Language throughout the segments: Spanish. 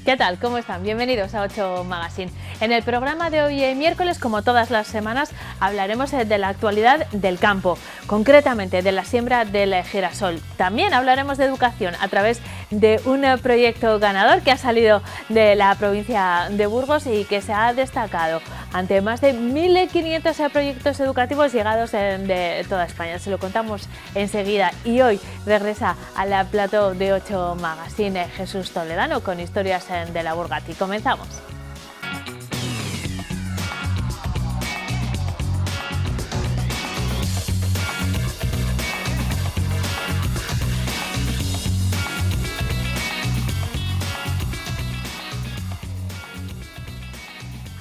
¿Qué tal? ¿Cómo están? Bienvenidos a 8 Magazine. En el programa de hoy miércoles, como todas las semanas, hablaremos de la actualidad del campo, concretamente de la siembra del girasol. También hablaremos de educación a través de un proyecto ganador que ha salido de la provincia de Burgos y que se ha destacado ante más de 1.500 proyectos educativos llegados de toda España. Se lo contamos enseguida y hoy regresa al plató de 8 Magazine Jesús Toledano con historias de la Burgati. Comenzamos.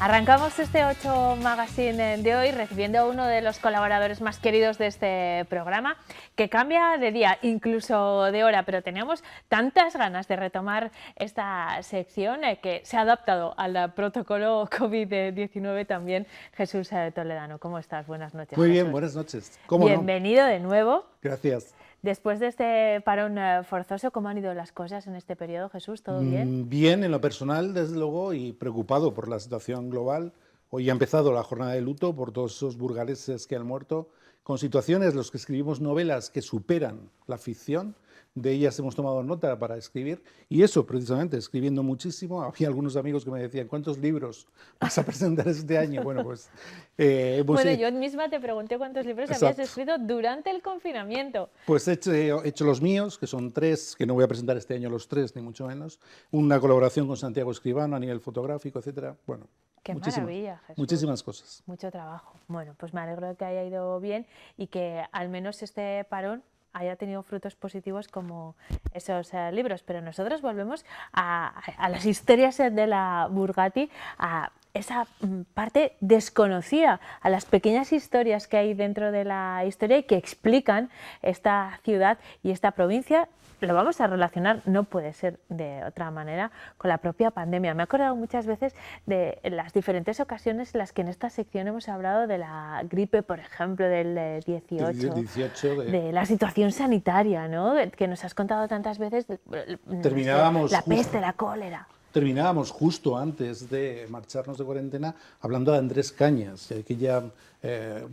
Arrancamos este 8 Magazine de hoy recibiendo a uno de los colaboradores más queridos de este programa, que cambia de día, incluso de hora, pero teníamos tantas ganas de retomar esta sección que se ha adaptado al protocolo COVID-19 también. Jesús Toledano, ¿cómo estás? Buenas noches. Muy bien, Jesús. buenas noches. ¿Cómo Bienvenido de nuevo. Gracias. Después de este parón forzoso, ¿cómo han ido las cosas en este periodo, Jesús? ¿Todo bien? Bien, en lo personal, desde luego, y preocupado por la situación global. Hoy ha empezado la jornada de luto por todos esos burgaleses que han muerto, con situaciones, los que escribimos novelas que superan la ficción. De ellas hemos tomado nota para escribir, y eso precisamente, escribiendo muchísimo. Había algunos amigos que me decían, ¿cuántos libros vas a presentar este año? Bueno, pues... yo misma te pregunté cuántos libros habías escrito durante el confinamiento. Pues he hecho los míos, que son 3, que no voy a presentar este año los 3, ni mucho menos. Una colaboración con Santiago Escribano a nivel fotográfico, etcétera. Bueno, qué maravilla, Jesús. Muchísimas cosas. Mucho trabajo. Bueno, pues me alegro de que haya ido bien y que al menos este parón haya tenido frutos positivos como esos libros. Pero nosotros volvemos a las historias de la Burgati, a esa parte desconocida, a las pequeñas historias que hay dentro de la historia y que explican esta ciudad y esta provincia. Lo vamos a relacionar, no puede ser de otra manera, con la propia pandemia. Me he acordado muchas veces de las diferentes ocasiones en las que en esta sección hemos hablado de la gripe, por ejemplo, del 18 de la situación sanitaria, ¿no? Que nos has contado tantas veces, la peste, la cólera. Terminábamos justo antes de marcharnos de cuarentena hablando de Andrés Cañas, aquella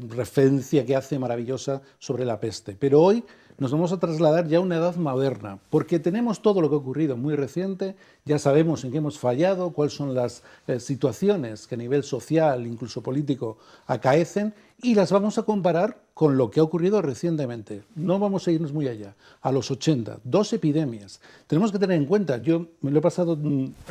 referencia que hace maravillosa sobre la peste. Pero hoy nos vamos a trasladar ya a una edad moderna, porque tenemos todo lo que ha ocurrido muy reciente, ya sabemos en qué hemos fallado, cuáles son las situaciones que a nivel social, incluso político, acaecen, y las vamos a comparar con lo que ha ocurrido recientemente. No vamos a irnos muy allá, a los 80, 2 epidemias. Tenemos que tener en cuenta, yo me lo he pasado,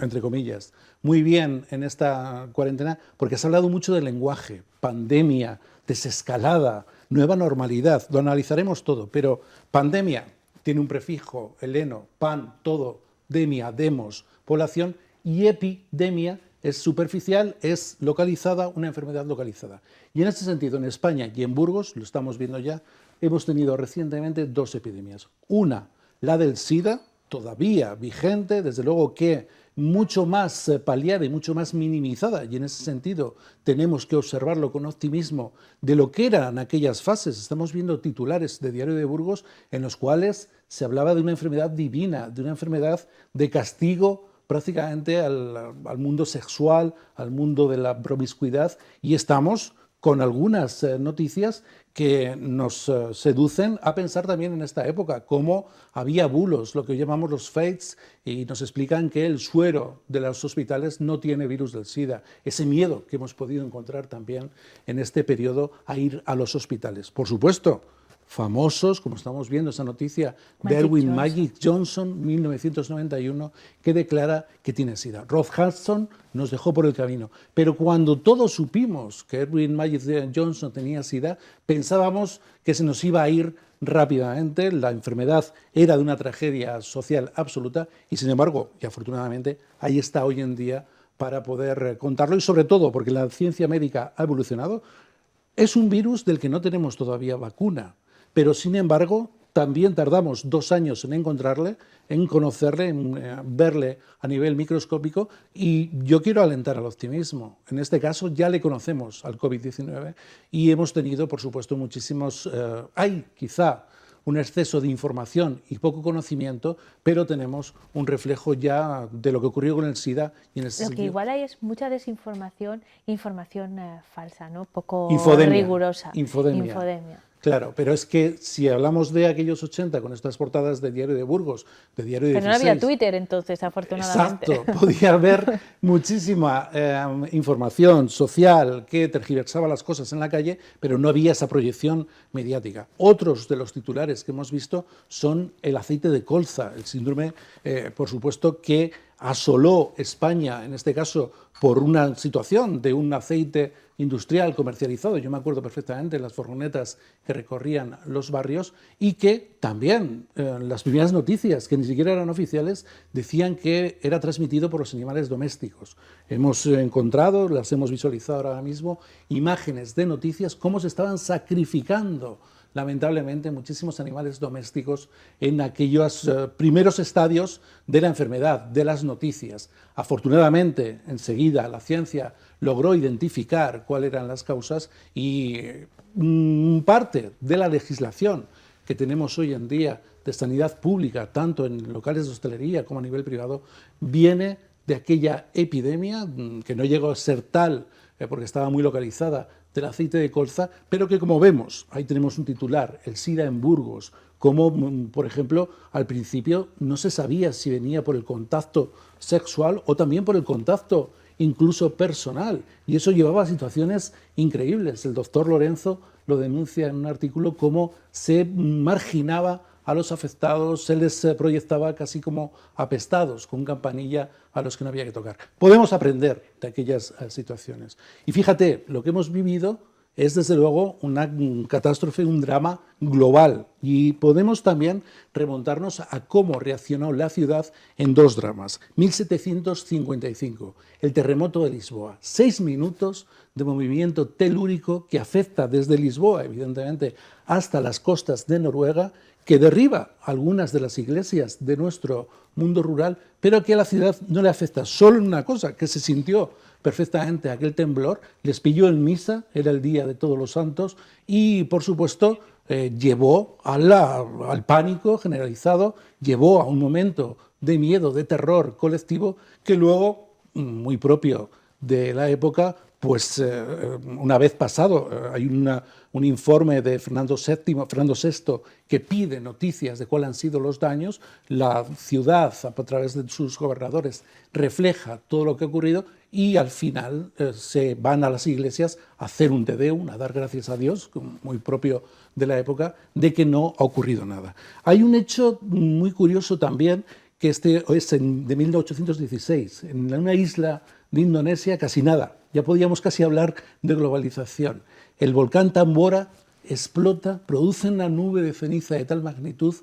entre comillas, muy bien en esta cuarentena, porque se ha hablado mucho del lenguaje, pandemia, desescalada, nueva normalidad, lo analizaremos todo, pero pandemia tiene un prefijo heleno, pan, todo, demia, demos, población, y epidemia es superficial, es localizada, una enfermedad localizada. Y en este sentido, en España y en Burgos, lo estamos viendo ya, hemos tenido recientemente 2 epidemias. Una, la del SIDA, todavía vigente, desde luego que mucho más paliada y mucho más minimizada, y en ese sentido tenemos que observarlo con optimismo de lo que eran aquellas fases. Estamos viendo titulares de Diario de Burgos en los cuales se hablaba de una enfermedad divina, de una enfermedad de castigo prácticamente al mundo sexual, al mundo de la promiscuidad, y estamos con algunas noticias que nos seducen a pensar también en esta época, cómo había bulos, lo que llamamos los fakes, y nos explican que el suero de los hospitales no tiene virus del SIDA. Ese miedo que hemos podido encontrar también en este periodo a ir a los hospitales. Por supuesto, famosos, como estamos viendo esa noticia de Erwin Magic Johnson, 1991, que declara que tiene SIDA. Rod Hudson nos dejó por el camino. Pero cuando todos supimos que Erwin Magic Johnson tenía SIDA, pensábamos que se nos iba a ir rápidamente, la enfermedad era de una tragedia social absoluta y, sin embargo, y afortunadamente, ahí está hoy en día para poder contarlo, y sobre todo porque la ciencia médica ha evolucionado. Es un virus del que no tenemos todavía vacuna, pero sin embargo también tardamos 2 años en encontrarle, en conocerle, en verle a nivel microscópico, y yo quiero alentar al optimismo. En este caso ya le conocemos al COVID-19 y hemos tenido, por supuesto, muchísimos... hay quizá un exceso de información y poco conocimiento, pero tenemos un reflejo ya de lo que ocurrió con el SIDA. Y en ese Lo que sentido, igual hay es mucha desinformación, información falsa, ¿no? Poco infodemia, rigurosa. infodemia. Claro, pero es que si hablamos de aquellos 80 con estas portadas de Diario de Burgos, de Diario 16... Pero no había Twitter entonces, afortunadamente. Exacto, podía haber muchísima información social que tergiversaba las cosas en la calle, pero no había esa proyección mediática. Otros de los titulares que hemos visto son el aceite de colza, el síndrome, por supuesto, que asoló España, en este caso, por una situación de un aceite industrial comercializado. Yo me acuerdo perfectamente de las furgonetas que recorrían los barrios y que también las primeras noticias, que ni siquiera eran oficiales, decían que era transmitido por los animales domésticos. Hemos encontrado, las hemos visualizado ahora mismo, imágenes de noticias, cómo se estaban sacrificando lamentablemente muchísimos animales domésticos en aquellos primeros estadios de la enfermedad, de las noticias. Afortunadamente, enseguida la ciencia logró identificar cuáles eran las causas y parte de la legislación que tenemos hoy en día de sanidad pública, tanto en locales de hostelería como a nivel privado, viene de aquella epidemia que no llegó a ser tal porque estaba muy localizada, del aceite de colza, pero que, como vemos, ahí tenemos un titular, el SIDA en Burgos, como, por ejemplo, al principio no se sabía si venía por el contacto sexual o también por el contacto incluso personal, y eso llevaba a situaciones increíbles. El doctor Lorenzo lo denuncia en un artículo, cómo se marginaba a los afectados, se les proyectaba casi como apestados, con campanilla a los que no había que tocar. Podemos aprender de aquellas situaciones. Y fíjate, lo que hemos vivido es desde luego una catástrofe, un drama global. Y podemos también remontarnos a cómo reaccionó la ciudad en dos dramas. 1755, el terremoto de Lisboa. 6 minutos de movimiento telúrico que afecta desde Lisboa, evidentemente, hasta las costas de Noruega, que derriba algunas de las iglesias de nuestro mundo rural, pero que a la ciudad no le afecta solo en una cosa, que se sintió perfectamente aquel temblor, les pilló en misa, era el día de Todos los Santos, y por supuesto llevó al pánico generalizado, llevó a un momento de miedo, de terror colectivo, que luego, muy propio de la época, pues una vez pasado, hay un informe de Fernando VI que pide noticias de cuáles han sido los daños, la ciudad a través de sus gobernadores refleja todo lo que ha ocurrido y al final se van a las iglesias a hacer un Te Deum, a dar gracias a Dios, muy propio de la época, de que no ha ocurrido nada. Hay un hecho muy curioso también, que es de 1816, en una isla de Indonesia, casi nada. Ya podíamos casi hablar de globalización. El volcán Tambora explota, produce una nube de ceniza de tal magnitud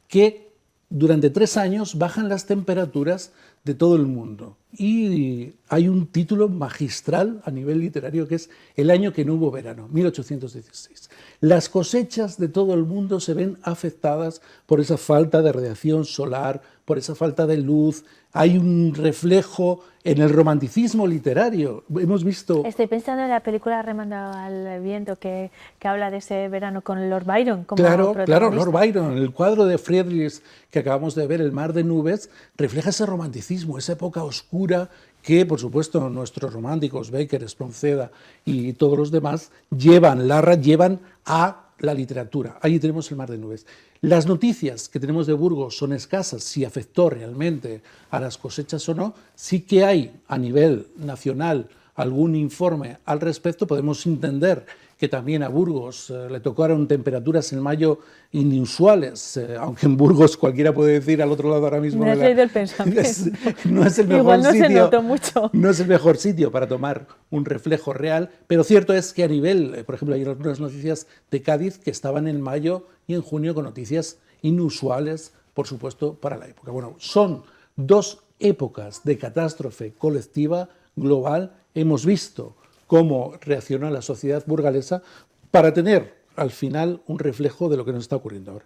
que durante 3 años bajan las temperaturas de todo el mundo. Y hay un título magistral a nivel literario que es El año que no hubo verano, 1816. Las cosechas de todo el mundo se ven afectadas por esa falta de radiación solar, por esa falta de luz. Hay un reflejo en el romanticismo literario. Hemos visto... Estoy pensando en la película Remando al viento, que habla de ese verano con Lord Byron como Claro, protagonista. Lord Byron. El cuadro de Friedrich que acabamos de ver, El mar de nubes, refleja ese romanticismo, esa época oscura que, por supuesto, nuestros románticos, Bécquer, Espronceda y todos los demás, llevan a la literatura. Allí tenemos El mar de nubes. Las noticias que tenemos de Burgos son escasas, si afectó realmente a las cosechas o no. Sí que hay a nivel nacional algún informe al respecto. Podemos entender que también a Burgos le tocaron temperaturas en mayo inusuales, aunque en Burgos cualquiera puede decir al otro lado ahora mismo. Me has leído el pensamiento. No es el mejor Igual no sitio, se notó mucho. No es el mejor sitio para tomar un reflejo real, pero cierto es que a nivel, por ejemplo, hay algunas noticias de Cádiz que estaban en mayo y en junio con noticias inusuales, por supuesto, para la época. Bueno, son 2 épocas de catástrofe colectiva global. Hemos visto cómo reaccionó la sociedad burgalesa para tener al final un reflejo de lo que nos está ocurriendo ahora.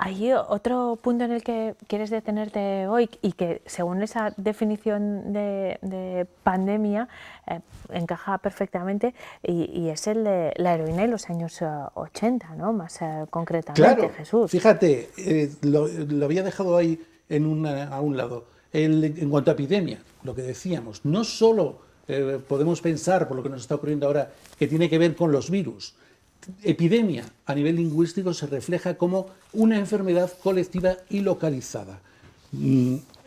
Hay otro punto en el que quieres detenerte hoy y que según esa definición de pandemia encaja perfectamente y es el de la heroína en los años 80, ¿no? Más concretamente, Claro, Jesús. fíjate, lo había dejado ahí a un lado. En cuanto a epidemia, lo que decíamos, no solo podemos pensar, por lo que nos está ocurriendo ahora, que tiene que ver con los virus. Epidemia a nivel lingüístico se refleja como una enfermedad colectiva y localizada.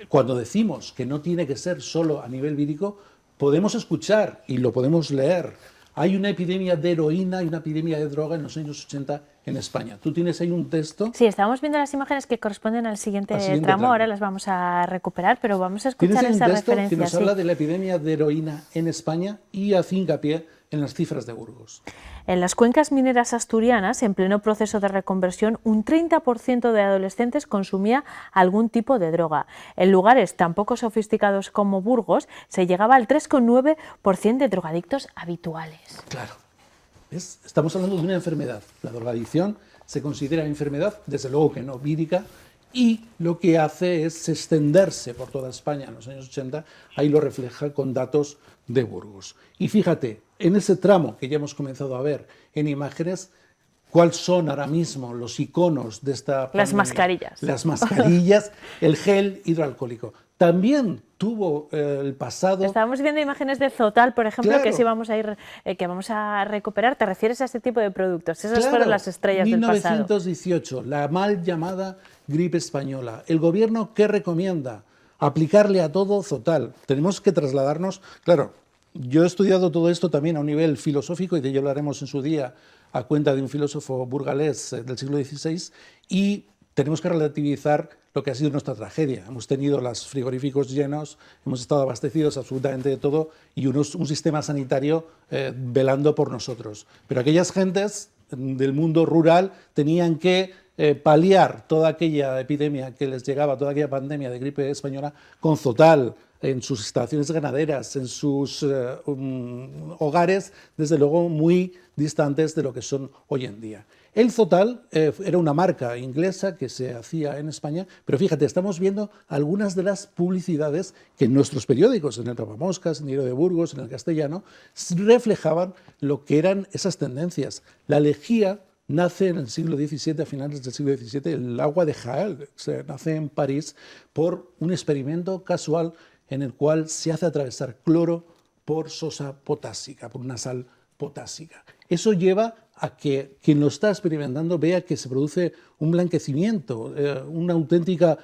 Cuando decimos que no tiene que ser solo a nivel vírico, podemos escuchar y lo podemos leer. Hay una epidemia de heroína y una epidemia de droga en los años 80 en España. Tú tienes ahí un texto. Sí, estamos viendo las imágenes que corresponden al siguiente tramo, ahora las vamos a recuperar, pero vamos a escuchar esa referencia. Tienes ahí un texto que nos habla de la epidemia de heroína en España y hace hincapié en las cifras de Burgos. En las cuencas mineras asturianas, en pleno proceso de reconversión, un 30% de adolescentes consumía algún tipo de droga. En lugares tan poco sofisticados como Burgos, se llegaba al 3,9% de drogadictos habituales. Claro. ¿Ves? Estamos hablando de una enfermedad. La drogadicción se considera enfermedad, desde luego que no vírica, y lo que hace es extenderse por toda España en los años 80, ahí lo refleja con datos de Burgos. Y fíjate, en ese tramo que ya hemos comenzado a ver en imágenes, ¿cuáles son ahora mismo los iconos de esta pandemia? Las mascarillas. Las mascarillas, el gel hidroalcohólico. También tuvo el pasado... Estábamos viendo imágenes de Zotal, por ejemplo, claro, que sí vamos a ir, que vamos a recuperar. ¿Te refieres a este tipo de productos? Esas fueron las estrellas del pasado. 1918, la mal llamada gripe española. El gobierno, ¿qué recomienda? Aplicarle a todo Zotal. Tenemos que trasladarnos... Claro, yo he estudiado todo esto también a un nivel filosófico, y de ello hablaremos en su día a cuenta de un filósofo burgalés del siglo XVI, y tenemos que relativizar lo que ha sido nuestra tragedia. Hemos tenido los frigoríficos llenos, hemos estado abastecidos absolutamente de todo y un sistema sanitario velando por nosotros. Pero aquellas gentes del mundo rural tenían que paliar toda aquella epidemia que les llegaba, toda aquella pandemia de gripe española, con Zotal, en sus instalaciones ganaderas, en sus hogares, desde luego muy distantes de lo que son hoy en día. El Zotal era una marca inglesa que se hacía en España, pero fíjate, estamos viendo algunas de las publicidades que en nuestros periódicos, en el Papamoscas, en el Diario de Burgos, en el Castellano, reflejaban lo que eran esas tendencias. La lejía nace en el siglo XVII, a finales del siglo XVII, el agua de Jael, nace en París por un experimento casual en el cual se hace atravesar cloro por sosa potásica, por una sal potásica. Eso lleva a que quien lo está experimentando vea que se produce un blanquecimiento, una auténtica,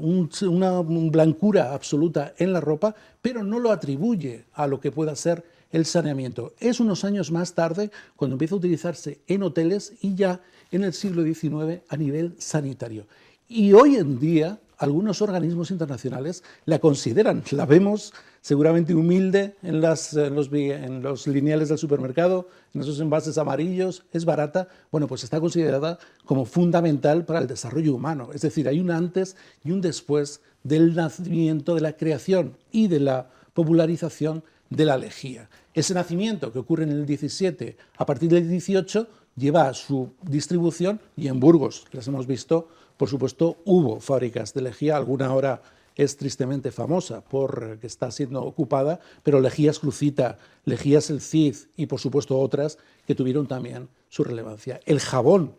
una blancura absoluta en la ropa, pero no lo atribuye a lo que pueda ser el saneamiento. Es unos años más tarde cuando empieza a utilizarse en hoteles y ya en el siglo XIX a nivel sanitario. Y hoy en día algunos organismos internacionales la consideran, la vemos seguramente humilde en los lineales del supermercado, en esos envases amarillos, es barata, bueno, pues está considerada como fundamental para el desarrollo humano. Es decir, hay un antes y un después del nacimiento, de la creación y de la popularización de la lejía. Ese nacimiento que ocurre en el 17, a partir del 18, lleva a su distribución, y en Burgos, las hemos visto, por supuesto, hubo fábricas de lejía, alguna ahora es tristemente famosa porque está siendo ocupada, pero Lejías Crucita, Lejías El Cid y, por supuesto, otras que tuvieron también su relevancia. El jabón,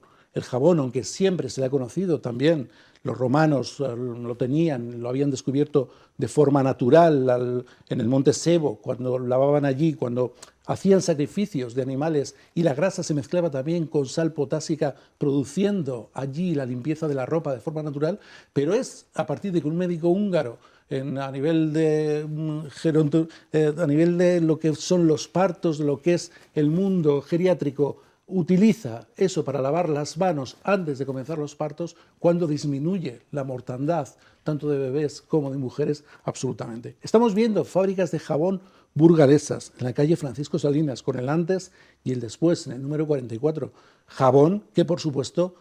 aunque siempre se le ha conocido también, los romanos lo tenían, lo habían descubierto de forma natural en el monte Sebo, cuando lavaban allí, cuando hacían sacrificios de animales y la grasa se mezclaba también con sal potásica, produciendo allí la limpieza de la ropa de forma natural, pero es a partir de que un médico húngaro a nivel de lo que son los partos, de lo que es el mundo geriátrico, utiliza eso para lavar las manos antes de comenzar los partos, cuando disminuye la mortandad tanto de bebés como de mujeres absolutamente. Estamos viendo fábricas de jabón burgalesas en la calle Francisco Salinas, con el antes y el después, en el número 44. Jabón que, por supuesto,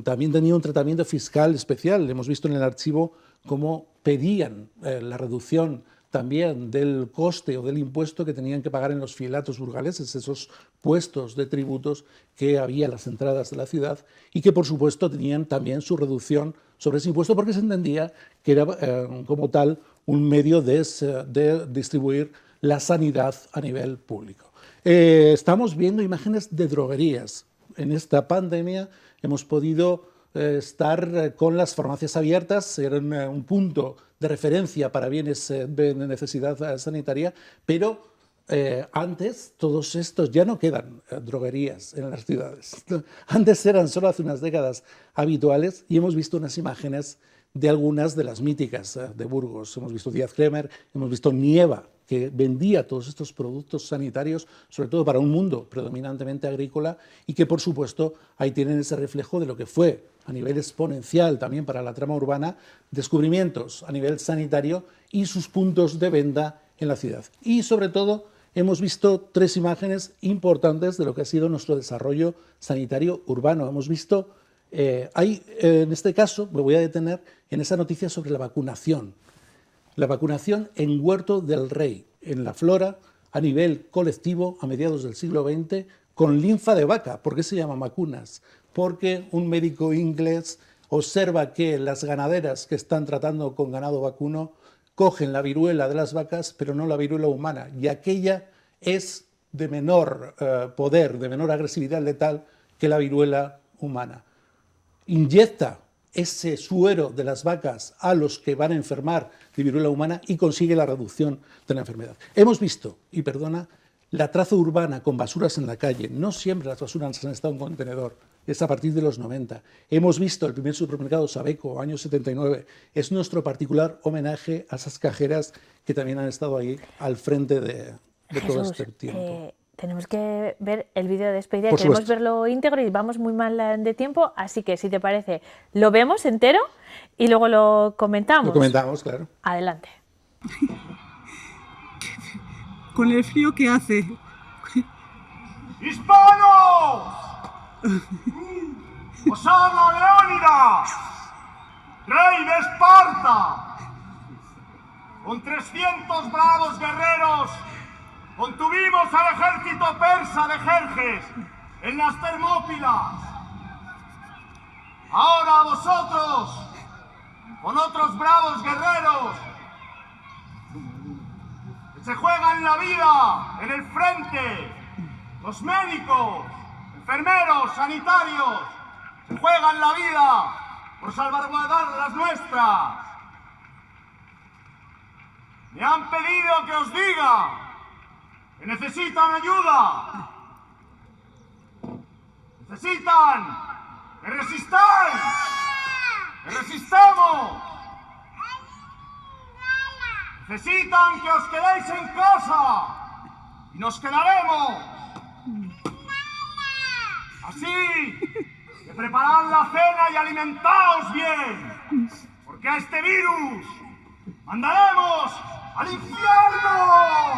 también tenía un tratamiento fiscal especial. Hemos visto en el archivo cómo pedían la reducción también del coste o del impuesto que tenían que pagar en los fielatos burgaleses, esos puestos de tributos que había a las entradas de la ciudad y que, por supuesto, tenían también su reducción sobre ese impuesto porque se entendía que era, como tal, un medio de distribuir la sanidad a nivel público. Estamos viendo imágenes de droguerías. En esta pandemia hemos podido estar con las farmacias abiertas, eran un punto de referencia para bienes de necesidad sanitaria, pero antes todos estos ya no quedan droguerías en las ciudades. Antes eran solo hace unas décadas habituales y hemos visto unas imágenes de algunas de las míticas de Burgos. Hemos visto Díaz Kremer, hemos visto Nieva, que vendía todos estos productos sanitarios, sobre todo para un mundo predominantemente agrícola, y que, por supuesto, ahí tienen ese reflejo de lo que fue, a nivel exponencial también para la trama urbana, descubrimientos a nivel sanitario y sus puntos de venta en la ciudad. Y, sobre todo, hemos visto 3 imágenes importantes de lo que ha sido nuestro desarrollo sanitario urbano. Hemos visto, en este caso, me voy a detener en esa noticia sobre la vacunación. La vacunación en Huerto del Rey, en la Flora, a nivel colectivo, a mediados del siglo XX, con linfa de vaca. ¿Por qué se llaman vacunas? Porque un médico inglés observa que las ganaderas que están tratando con ganado vacuno cogen la viruela de las vacas, pero no la viruela humana, y aquella es de menor poder, de menor agresividad letal que la viruela humana. Inyecta ese suero de las vacas a los que van a enfermar de viruela humana y consigue la reducción de la enfermedad. Hemos visto, y perdona, la traza urbana con basuras en la calle. No siempre las basuras han estado en contenedor, es a partir de los 90. Hemos visto el primer supermercado Sabeco, año 79. Es nuestro particular homenaje a esas cajeras que también han estado ahí al frente de todo este tiempo. Tenemos que ver el vídeo de despedida, queremos verlo íntegro y vamos muy mal de tiempo, así que si te parece, lo vemos entero y luego lo comentamos. Lo comentamos, claro. Adelante. Con el frío que hace. ¡Hispanos! ¡Os habla Leónidas, rey de Esparta! Con 300 bravos guerreros contuvimos al ejército persa de Jerjes en las Termópilas. Ahora vosotros, con otros bravos guerreros, que se juegan la vida en el frente, los médicos, enfermeros, sanitarios, se juegan la vida por salvaguardar las nuestras. Me han pedido que os diga que necesitan ayuda. Necesitan que resistáis, que resistamos. Necesitan que os quedéis en casa y nos quedaremos. Así que preparad la cena y alimentaos bien, porque a este virus mandaremos al infierno.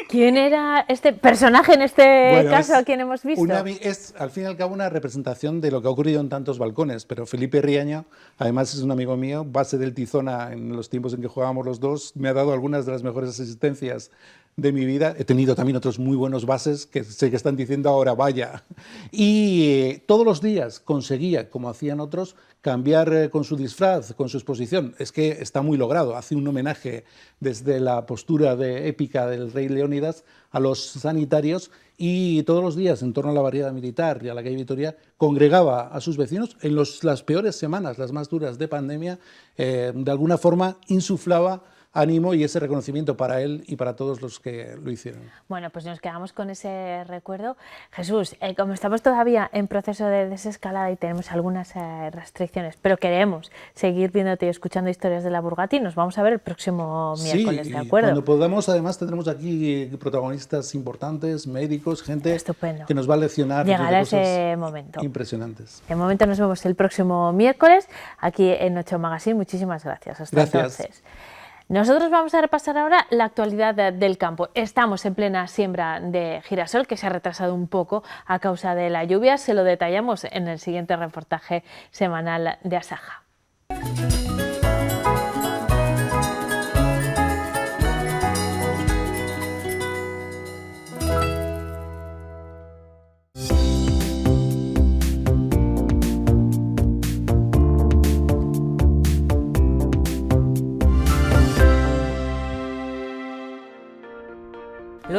¿Quién era este personaje en este caso a quien hemos visto? Es, al fin y al cabo, una representación de lo que ha ocurrido en tantos balcones, pero Felipe Riaño, además es un amigo mío, base del Tizona en los tiempos en que jugábamos los dos, me ha dado algunas de las mejores asistencias de mi vida. He tenido también otros muy buenos bases que sé que están diciendo ahora vaya. Y todos los días conseguía, como hacían otros, cambiar con su disfraz, con su exposición. Es que está muy logrado. Hace un homenaje desde la postura épica del rey Leónidas a los sanitarios y todos los días, en torno a la barriada militar y a la calle Vitoria, congregaba a sus vecinos en las peores semanas, las más duras de pandemia, de alguna forma insuflaba ánimo y ese reconocimiento para él y para todos los que lo hicieron. Bueno, pues nos quedamos con ese recuerdo. Jesús, como estamos todavía en proceso de desescalada y tenemos algunas restricciones, pero queremos seguir viéndote y escuchando historias de la Burgati, nos vamos a ver el próximo miércoles, ¿de acuerdo? Cuando podamos, además, tendremos aquí protagonistas importantes, médicos, gente estupendo, que nos va a leccionar. Llegará ese momento. Impresionantes. De momento nos vemos el próximo miércoles aquí en 8 Magazine. Muchísimas gracias. Hasta entonces. Nosotros vamos a repasar ahora la actualidad del campo. Estamos en plena siembra de girasol, que se ha retrasado un poco a causa de la lluvia. Se lo detallamos en el siguiente reportaje semanal de Asaja.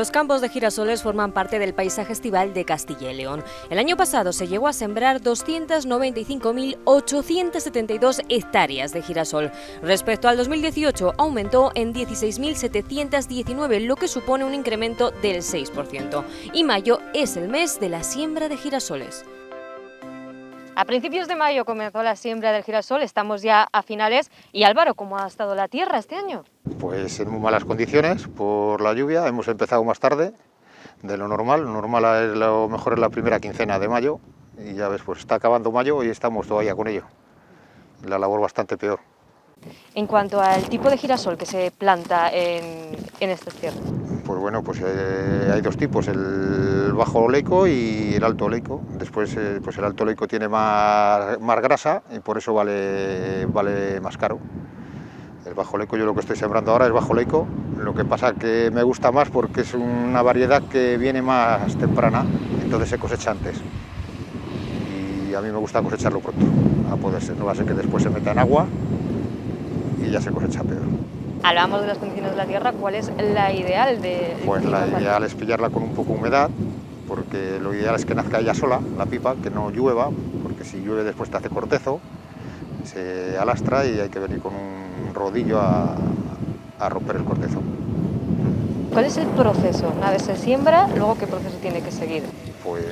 Los campos de girasoles forman parte del paisaje estival de Castilla y León. El año pasado se llegó a sembrar 295.872 hectáreas de girasol. Respecto al 2018, aumentó en 16.719, lo que supone un incremento del 6%. Y mayo es el mes de la siembra de girasoles. A principios de mayo comenzó la siembra del girasol, estamos ya a finales. Y Álvaro, ¿cómo ha estado la tierra este año? Pues en muy malas condiciones por la lluvia, hemos empezado más tarde de lo normal. Lo normal es lo mejor es la primera quincena de mayo y ya ves, pues está acabando mayo y estamos todavía con ello. La labor bastante peor. En cuanto al tipo de girasol que se planta en estas tierras. Pues bueno, pues hay dos tipos, el bajo oleico y el alto oleico. Después pues el alto oleico tiene más grasa y por eso vale más caro. El bajo oleico, yo lo que estoy sembrando ahora es bajo oleico, lo que pasa que me gusta más porque es una variedad que viene más temprana, entonces se cosecha antes. Y a mí me gusta cosecharlo pronto, a poder ser, no va a ser que después se meta en agua y ya se cosecha peor. Hablamos de las condiciones de la tierra, ¿cuál es la ideal de...? Pues la ideal es pillarla con un poco de humedad, porque lo ideal es que nazca ella sola, la pipa, que no llueva, porque si llueve después te hace cortezo, se alastra y hay que venir con un rodillo a romper el cortezo. ¿Cuál es el proceso? Una vez se siembra, luego ¿qué proceso tiene que seguir? Pues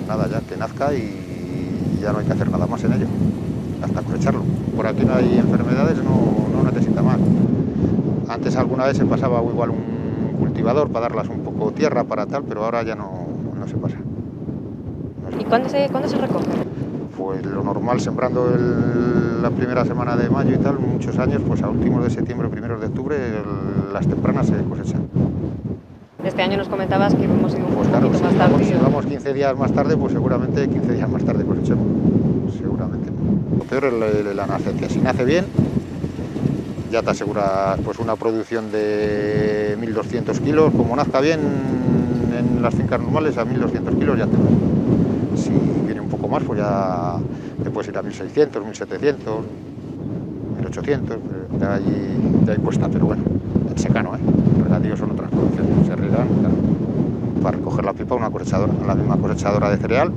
nada, ya que nazca y ya no hay que hacer nada más en ello, hasta cosecharlo. Por aquí no hay enfermedades, no necesita más. Antes alguna vez se pasaba igual un cultivador para darlas un poco tierra para tal, pero ahora ya no se pasa. ¿Y cuándo se recoge? Pues lo normal, sembrando la primera semana de mayo y tal, muchos años, pues a últimos de septiembre, primeros de octubre, las tempranas se cosechan. Este año nos comentabas que hemos ido un pues claro, poquito más tarde. Si vamos 15 días más tarde, pues seguramente 15 días más tarde cosechemos. Seguramente. Lo peor es la nacencia. Si nace bien, ya te aseguras pues una producción de 1.200 kilos, como nazca bien en las fincas normales, a 1.200 kilos ya te va. Si viene un poco más, pues ya te puedes ir a 1.600, 1.700, 1.800, de ahí cuesta, pero bueno, en secano, los regadíos son otras producciones, se riegan, claro. Para recoger la pipa, una cosechadora, la misma cosechadora de cereal,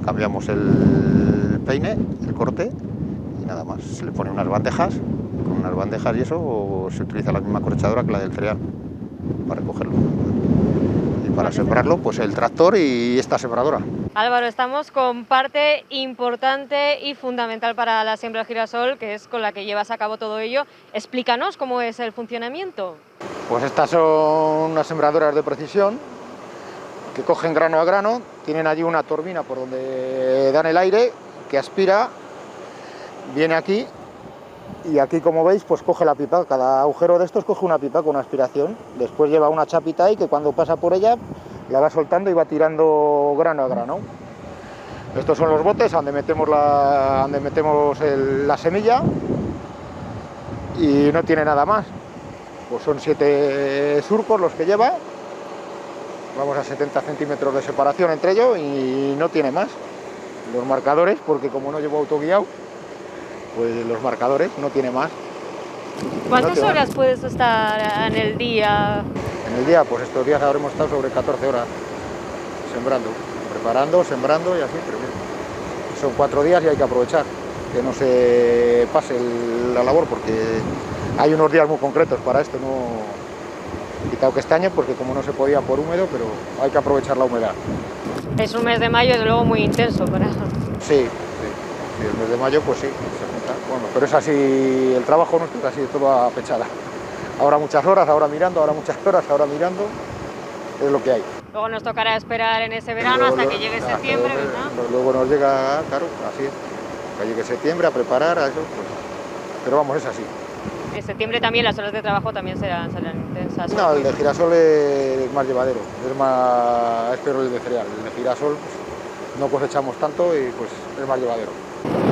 cambiamos el peine, el corte y nada más, se le pone unas bandejas, con unas bandejas y eso, o se utiliza la misma cosechadora que la del cereal para recogerlo. Y para sembrarlo, pues el tractor y esta sembradora. Álvaro, estamos con parte importante y fundamental para la siembra del girasol, que es con la que llevas a cabo todo ello. Explícanos cómo es el funcionamiento. Pues estas son unas sembradoras de precisión que cogen grano a grano, tienen allí una turbina por donde dan el aire, que aspira, viene aquí y aquí, como veis, pues coge la pipa. Cada agujero de estos coge una pipa con aspiración, después lleva una chapita ahí que cuando pasa por ella la va soltando y va tirando grano a grano. Estos son los botes donde metemos la semilla y no tiene nada más. Pues son 7 surcos los que lleva, vamos a 70 centímetros de separación entre ellos y no tiene más. Los marcadores, porque como no llevo autoguiado, pues los marcadores no tiene más. ¿Cuántas horas puedes estar en el día? En el día, pues estos días habremos estado sobre 14 horas sembrando, preparando, sembrando y así, pero bien. Son 4 días y hay que aprovechar, que no se pase la labor, porque hay unos días muy concretos para esto, no he quitado que este año porque como no se podía por húmedo, pero hay que aprovechar la humedad. Es un mes de mayo, desde luego muy intenso para... Sí, el mes de mayo pues sí, se junta. Bueno, pero es así, el trabajo nuestro es así, todo a pechada. Ahora muchas horas, ahora mirando, ahora muchas horas, ahora mirando, es lo que hay. Luego nos tocará esperar en ese verano hasta que llegue septiembre, ¿verdad? Luego nos llega, claro, así es, que llegue septiembre a preparar, a eso, pues, pero vamos, es así. En septiembre también las horas de trabajo también serán intensas. No, el de girasol es más llevadero, es peor el de cereal. El de girasol pues, no cosechamos tanto y pues es más llevadero.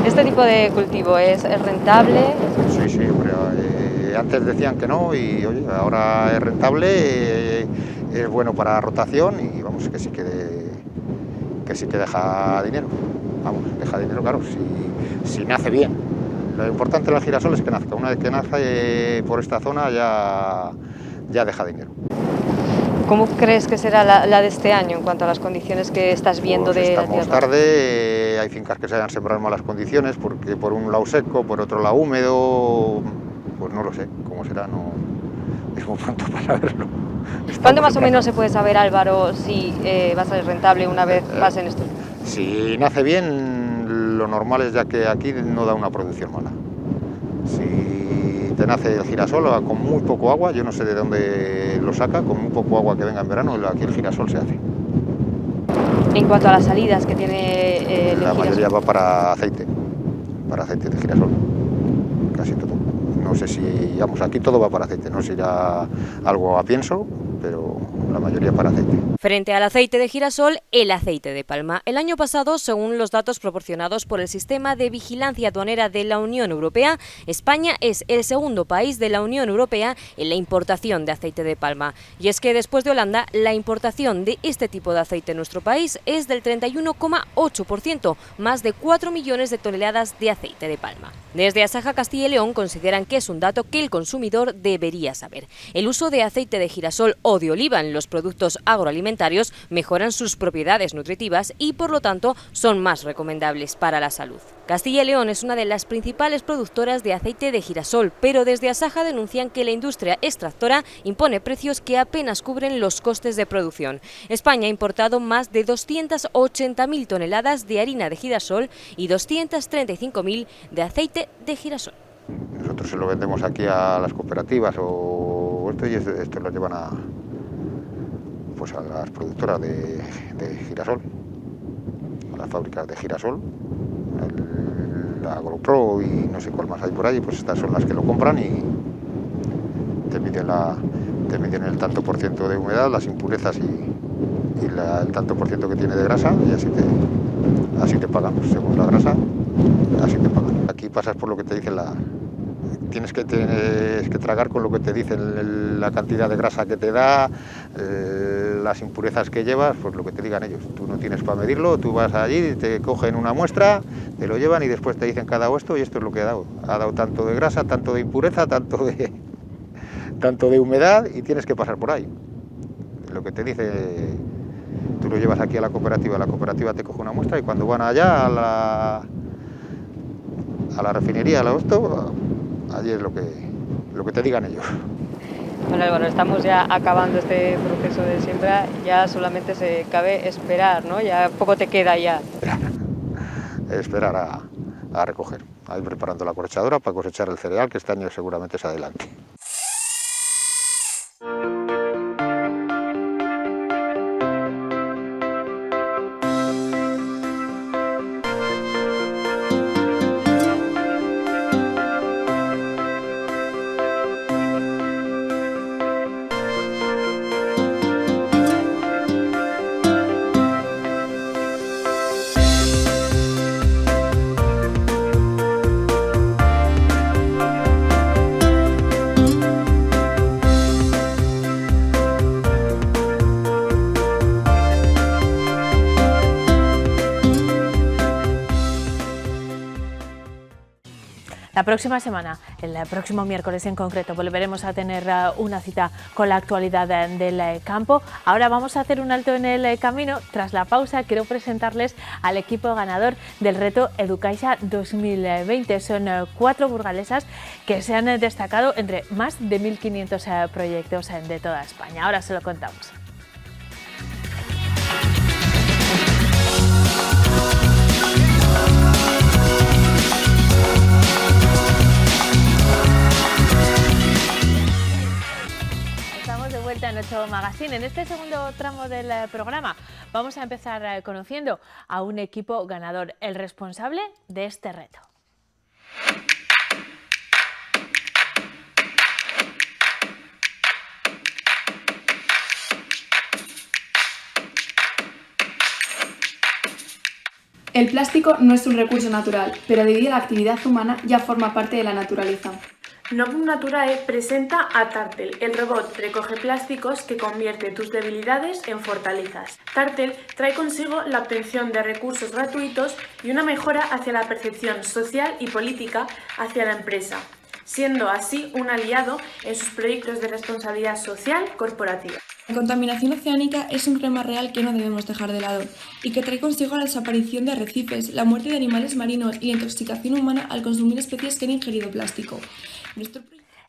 ¿Este tipo de cultivo es rentable? Sí, hombre, antes decían que no y oye, ahora es rentable, es bueno para rotación y vamos, que sí que deja dinero. Vamos, deja dinero, claro, si nace bien. Lo importante del girasol es que nazca. Una vez que nace por esta zona ya deja dinero. ¿Cómo crees que será la de este año en cuanto a las condiciones que estás viendo pues de la estamos tierra? tarde, hay fincas que se hayan sembrado en malas condiciones, porque por un lado seco, por otro lado húmedo, pues no lo sé cómo será, no es muy pronto para verlo. ¿Cuándo más o menos se puede saber, Álvaro, si va a ser rentable una vez pasen estos? Si nace bien, lo normal es ya que aquí no da una producción mala. Si te nace el girasol con muy poco agua, yo no sé de dónde lo saca, con muy poco agua que venga en verano, aquí el girasol se hace. En cuanto a las salidas que tiene el La girasol. mayoría va para aceite de girasol, casi todo. No sé si, vamos, aquí todo va para aceite, no sé si irá algo a pienso, pero la mayoría para aceite. Frente al aceite de girasol, el aceite de palma. El año pasado, según los datos proporcionados por el Sistema de Vigilancia Aduanera de la Unión Europea, España es el segundo país de la Unión Europea en la importación de aceite de palma. Y es que después de Holanda, la importación de este tipo de aceite en nuestro país es del 31,8%, más de 4 millones de toneladas de aceite de palma. Desde Asaja Castilla y León consideran que es un dato que el consumidor debería saber. El uso de aceite de girasol o de oliva en los productos agroalimentarios mejoran sus propiedades nutritivas y, por lo tanto, son más recomendables para la salud. Castilla y León es una de las principales productoras de aceite de girasol, pero desde Asaja denuncian que la industria extractora impone precios que apenas cubren los costes de producción. España ha importado más de 280.000 toneladas de harina de girasol y 235.000 de aceite de girasol. Nosotros se lo vendemos aquí a las cooperativas o esto, y esto lo llevan a las productoras de girasol, a las fábricas de girasol, la AgroPro y no sé cuál más hay por ahí, pues estas son las que lo compran y te miden el tanto por ciento de humedad, las impurezas y el tanto por ciento que tiene de grasa, y así te pagan, pues según la grasa, así te pagan. Aquí pasas por lo que te dicen tienes que tragar con lo que te dicen, la cantidad de grasa que te da, las impurezas que llevas, pues lo que te digan ellos. Tú no tienes para medirlo, tú vas allí, te cogen una muestra, te lo llevan y después te dicen cada esto y esto es lo que ha dado. Ha dado tanto de grasa, tanto de impureza, tanto de humedad, y tienes que pasar por ahí. Lo que te dice, tú lo llevas aquí a la cooperativa te coge una muestra y cuando van allá a la refinería, allí es lo que te digan ellos. Bueno, Álvaro, estamos ya acabando este proceso de siembra, ya solamente se cabe esperar, ¿no? Ya poco te queda ya. Esperar a recoger, a ir preparando la cosechadora para cosechar el cereal, que este año seguramente es adelante. La próxima semana, el próximo miércoles en concreto, volveremos a tener una cita con la actualidad del campo. Ahora vamos a hacer un alto en el camino. Tras la pausa, quiero presentarles al equipo ganador del reto Educaixa 2020. Son 4 burgalesas que se han destacado entre más de 1.500 proyectos de toda España. Ahora se lo contamos. En 8 Magazine. En este segundo tramo del programa vamos a empezar conociendo a un equipo ganador, el responsable de este reto. El plástico no es un recurso natural, pero debido a la actividad humana ya forma parte de la naturaleza. Novum Naturae presenta a Tartel, el robot recoge plásticos que convierte tus debilidades en fortalezas. Tartel trae consigo la obtención de recursos gratuitos y una mejora hacia la percepción social y política hacia la empresa, siendo así un aliado en sus proyectos de responsabilidad social corporativa. La contaminación oceánica es un problema real que no debemos dejar de lado y que trae consigo la desaparición de arrecifes, la muerte de animales marinos y la intoxicación humana al consumir especies que han ingerido plástico.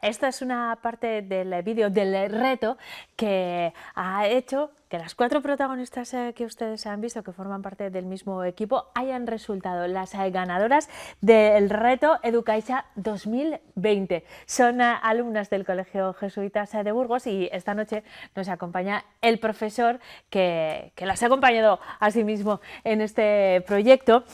Esta es una parte del vídeo del reto que ha hecho que las 4 protagonistas que ustedes han visto, que forman parte del mismo equipo, hayan resultado las ganadoras del reto Educaixa 2020. Son alumnas del Colegio Jesuitas de Burgos y esta noche nos acompaña el profesor que las ha acompañado a sí mismo en este proyecto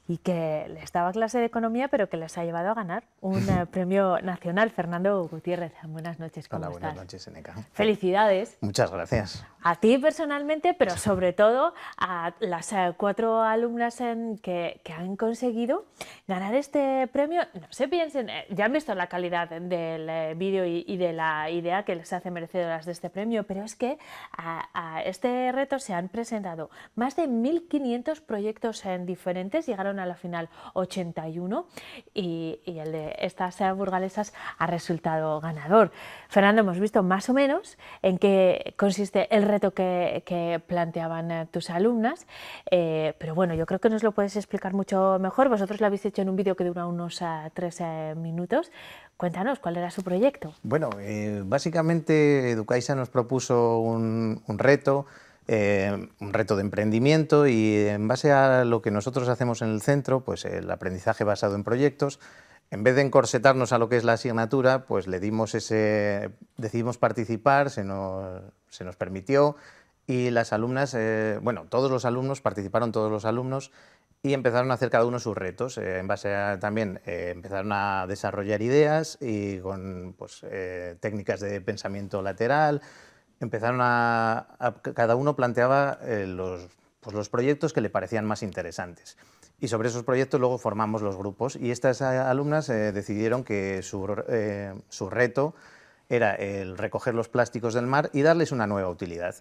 y que les daba clase de economía, pero que les ha llevado a ganar un premio nacional. Fernando Gutiérrez, buenas noches, ¿cómo estás? Buenas noches, Eneca. Felicidades. Muchas gracias. A ti personalmente, pero sobre todo a las 4 alumnas que han conseguido ganar este premio. No se piensen, ya han visto la calidad del vídeo y de la idea que les hace merecedoras de este premio, pero es que a este reto se han presentado más de 1.500 proyectos diferentes, llegaron a la final 81 y el de estas burgalesas ha resultado ganador. Fernando, hemos visto más o menos en qué consiste el reto que planteaban tus alumnas, pero bueno, yo creo que nos lo puedes explicar mucho mejor. Vosotros lo habéis hecho en un vídeo que dura unos 3 minutos. Cuéntanos, ¿cuál era su proyecto? Bueno, básicamente Educaixa nos propuso un reto de emprendimiento y en base a lo que nosotros hacemos en el centro, pues el aprendizaje basado en proyectos, en vez de encorsetarnos a lo que es la asignatura, pues decidimos participar, se nos permitió y las alumnas, todos los alumnos, participaron todos los alumnos y empezaron a hacer cada uno sus retos. En base a también empezaron a desarrollar ideas y con técnicas de pensamiento lateral. Empezaron cada uno planteaba los proyectos que le parecían más interesantes. Y sobre esos proyectos luego formamos los grupos y estas alumnas decidieron que su reto era el recoger los plásticos del mar y darles una nueva utilidad.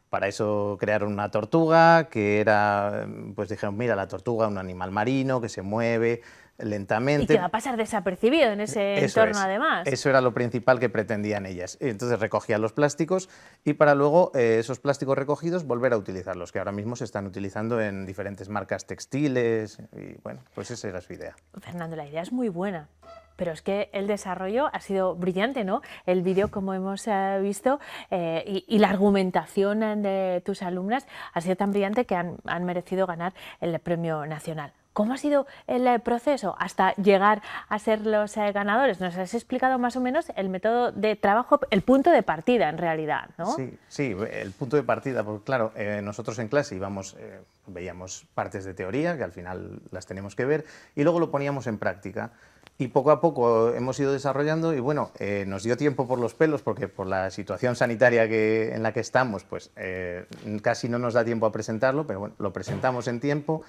Para eso crearon una tortuga que era, pues dijeron, mira, la tortuga, un animal marino que se mueve lentamente. Y que va a pasar desapercibido en ese entorno, además. Eso era lo principal que pretendían ellas. Entonces recogían los plásticos y para luego esos plásticos recogidos volver a utilizarlos, que ahora mismo se están utilizando en diferentes marcas textiles y bueno, pues esa era su idea. Fernando, la idea es muy buena. Pero es que el desarrollo ha sido brillante, ¿no? El vídeo, como hemos visto, y la argumentación de tus alumnas ha sido tan brillante que han merecido ganar el premio nacional. ¿Cómo ha sido el proceso hasta llegar a ser los ganadores? Nos has explicado más o menos el método de trabajo, el punto de partida en realidad, ¿no? Sí, el punto de partida, porque claro, nosotros en clase veíamos partes de teoría, que al final las tenemos que ver, y luego lo poníamos en práctica. Y poco a poco hemos ido desarrollando y bueno, nos dio tiempo por los pelos porque por la situación sanitaria en la que estamos, pues casi no nos da tiempo a presentarlo, pero bueno, lo presentamos en tiempo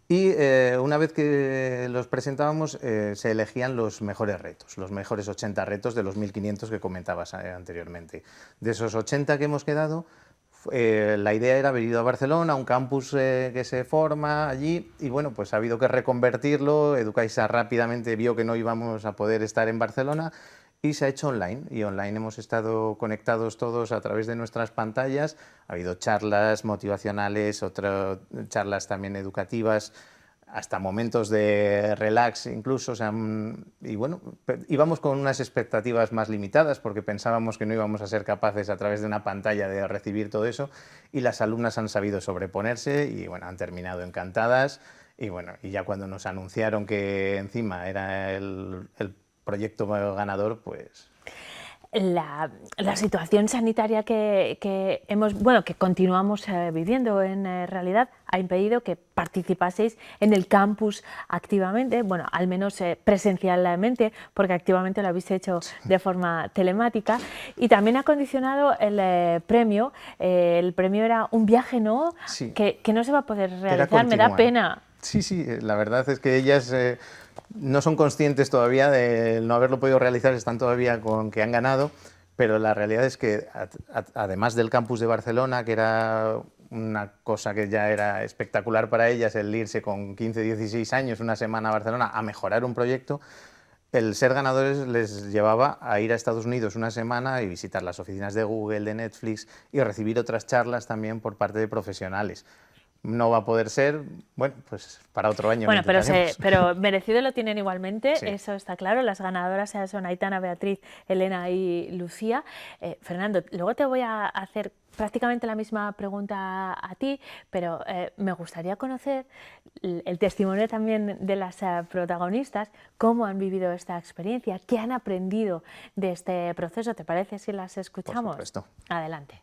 y una vez que los presentábamos se elegían los mejores retos, los mejores 80 retos de los 1.500 que comentabas anteriormente. De esos 80 que hemos quedado, la idea era haber ido a Barcelona, un campus que se forma allí y bueno, pues ha habido que reconvertirlo. Educaixa rápidamente vio que no íbamos a poder estar en Barcelona y se ha hecho online y online hemos estado conectados todos a través de nuestras pantallas. Ha habido charlas motivacionales, otras charlas también educativas, hasta momentos de relax incluso, y bueno, íbamos con unas expectativas más limitadas porque pensábamos que no íbamos a ser capaces a través de una pantalla de recibir todo eso y las alumnas han sabido sobreponerse y bueno, han terminado encantadas y bueno, y ya cuando nos anunciaron que encima era el proyecto ganador, pues... La situación sanitaria que continuamos viviendo en realidad ha impedido que participaseis en el campus activamente, bueno, al menos presencialmente, porque activamente lo habéis hecho de forma telemática, y también ha condicionado el premio. El premio era un viaje, ¿no? Sí. Que no se va a poder realizar, me da pena. Sí, la verdad es que ellas no son conscientes todavía de no haberlo podido realizar, están todavía con que han ganado, pero la realidad es que además del campus de Barcelona, que era una cosa que ya era espectacular para ellas, el irse con 15, 16 años una semana a Barcelona a mejorar un proyecto, el ser ganadores les llevaba a ir a Estados Unidos una semana y visitar las oficinas de Google, de Netflix y recibir otras charlas también por parte de profesionales. No va a poder ser, bueno, pues para otro año. Bueno, pero merecido lo tienen igualmente, Sí. Eso está claro. Las ganadoras son Aitana, Beatriz, Elena y Lucía. Fernando, luego te voy a hacer prácticamente la misma pregunta a ti, pero me gustaría conocer el testimonio también de las protagonistas, cómo han vivido esta experiencia, qué han aprendido de este proceso. ¿Te parece si las escuchamos? Por supuesto. Adelante.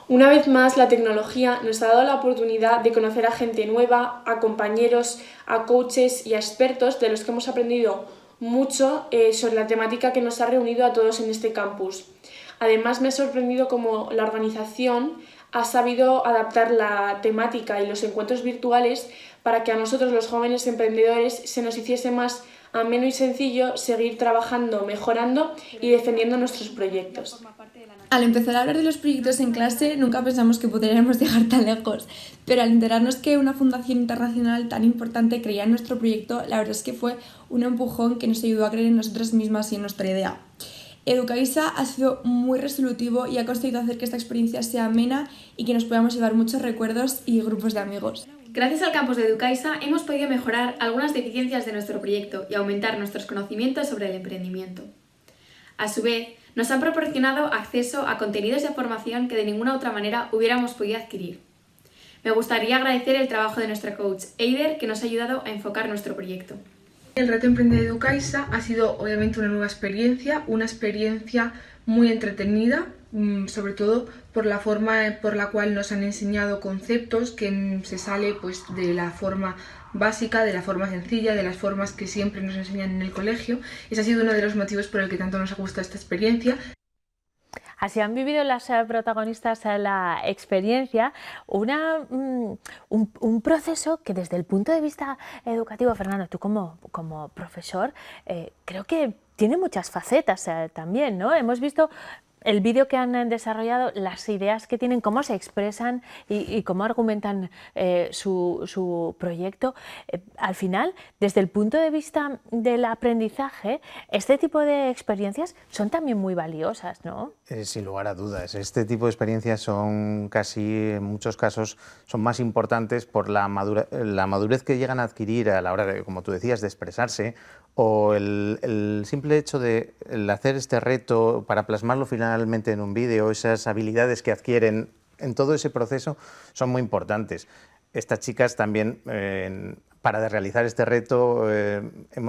Una vez más, la tecnología nos ha dado la oportunidad de conocer a gente nueva, a compañeros, a coaches y a expertos de los que hemos aprendido mucho sobre la temática que nos ha reunido a todos en este campus. Además, me ha sorprendido cómo la organización ha sabido adaptar la temática y los encuentros virtuales para que a nosotros, los jóvenes emprendedores, se nos hiciese más ameno y sencillo seguir trabajando, mejorando y defendiendo nuestros proyectos. Al empezar a hablar de los proyectos en clase, nunca pensamos que podríamos llegar tan lejos, pero al enterarnos que una fundación internacional tan importante creía en nuestro proyecto, la verdad es que fue un empujón que nos ayudó a creer en nosotras mismas y en nuestra idea. Educaisa ha sido muy resolutivo y ha conseguido hacer que esta experiencia sea amena y que nos podamos llevar muchos recuerdos y grupos de amigos. Gracias al campus de Educaisa hemos podido mejorar algunas deficiencias de nuestro proyecto y aumentar nuestros conocimientos sobre el emprendimiento. A su vez, nos han proporcionado acceso a contenidos de formación que de ninguna otra manera hubiéramos podido adquirir. Me gustaría agradecer el trabajo de nuestra coach Eider, que nos ha ayudado a enfocar nuestro proyecto. El reto Emprende de Educaisa ha sido obviamente una nueva experiencia, una experiencia muy entretenida, sobre todo por la forma por la cual nos han enseñado conceptos que se sale pues de la forma básica, de la forma sencilla, de las formas que siempre nos enseñan en el colegio. Ese ha sido uno de los motivos por el que tanto nos ha gustado esta experiencia. Así han vivido las protagonistas la experiencia, un proceso que desde el punto de vista educativo, Fernando, tú como profesor, creo que tiene muchas facetas también, ¿no? Hemos visto el vídeo que han desarrollado, las ideas que tienen, cómo se expresan y cómo argumentan su proyecto. Al final, desde el punto de vista del aprendizaje, este tipo de experiencias son también muy valiosas, ¿no? Sin lugar a dudas. Este tipo de experiencias son casi, en muchos casos, son más importantes por la madurez que llegan a adquirir a la hora de, como tú decías, de expresarse, o el simple hecho de hacer este reto para plasmarlo finalmente en un vídeo, esas habilidades que adquieren en todo ese proceso son muy importantes. Estas chicas también, para realizar este reto,